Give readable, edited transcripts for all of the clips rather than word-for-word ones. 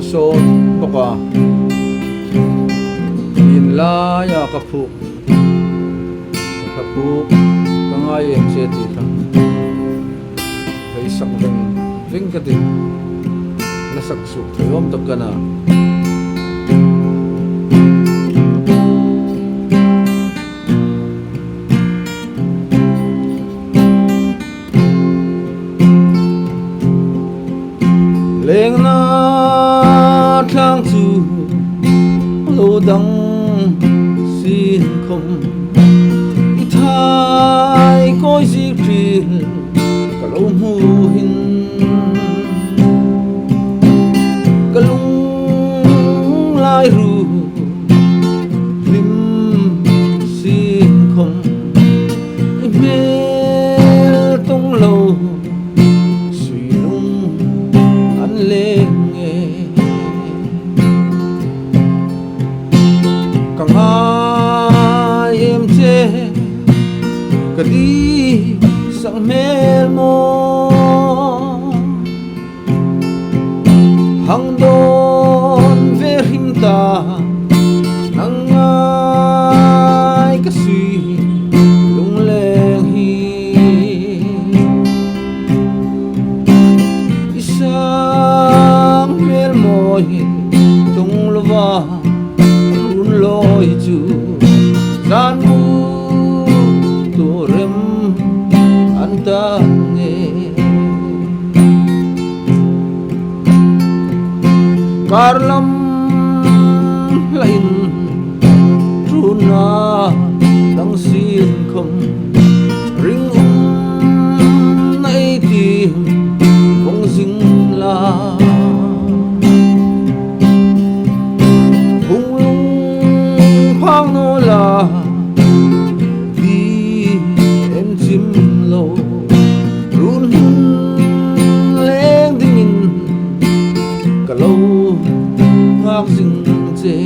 son boka in la ya kapu ka ngai em che ti ka kai sak veng ka tin na sak su thom tak kana leng na thang chu lo dang sin khom i thai koi si phil ka lo mu hin ka lung lai ru lim sin khom i mel tong lo ka di sang mel mo hang don ve him ta nang ai ka si lung leng hi isang mel mo hi tung lova run loi chu ran mu Karlam lain truna dang sin khom ring nai tim bong jing la hung lung phang no la di em chim lo run leng ding ka lo ngak jing che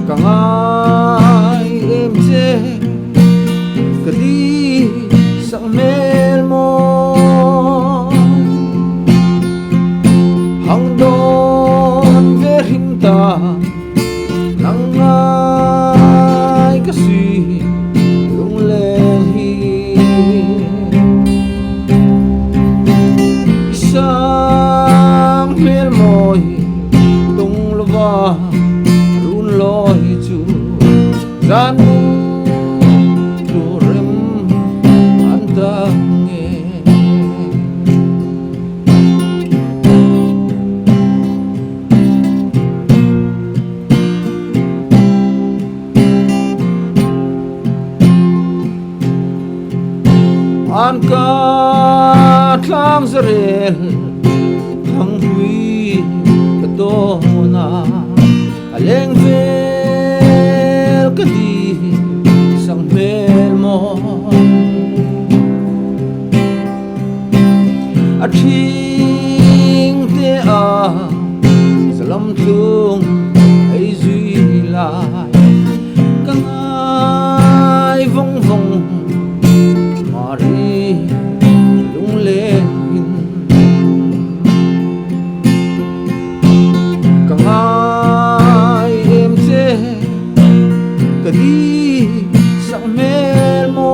ka ngai em che ka di sang mel mo hang don ve him ta nang ngai ka si lung leng hi mel moi tung lova run loi chu ran mu tu rem an ta nge an ka thlang zrel hang hui ka to na aleng vel ka di sang mel mo a thing te a salam tung ai zui lai ka ngai vong vong mari lung le em che ka di sang mel mo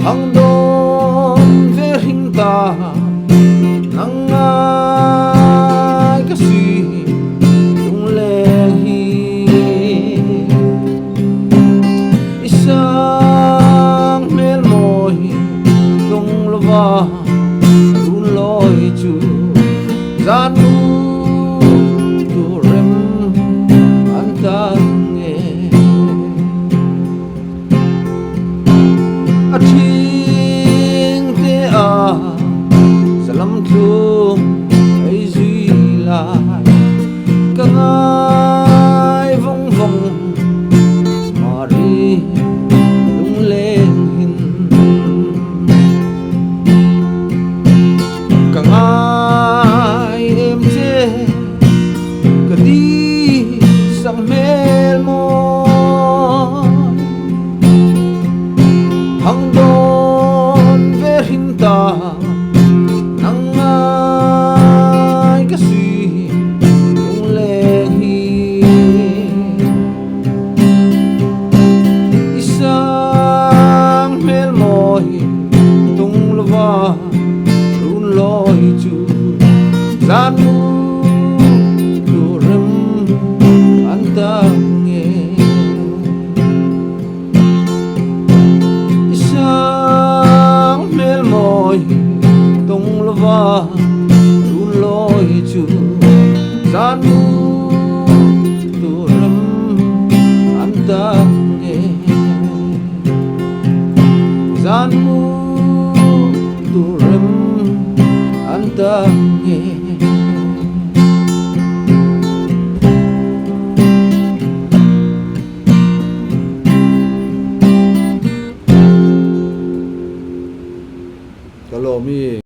hang don ve hing ta nang ai ka si lung leng hi isang mel mo tung lova run loi chu ran mu tu rem an ta nge a thing te a salam thum ai zui lai ka ngai vong vong mari lung leng hin ka ngai em che ka di sang mel mo hang don ta nang ai kasi yung lehi isang melmoy tung lava run loy chu san mu durem antange isang melmoy tung lava run loy chu san mu durem antange san mu durem antange kalau mi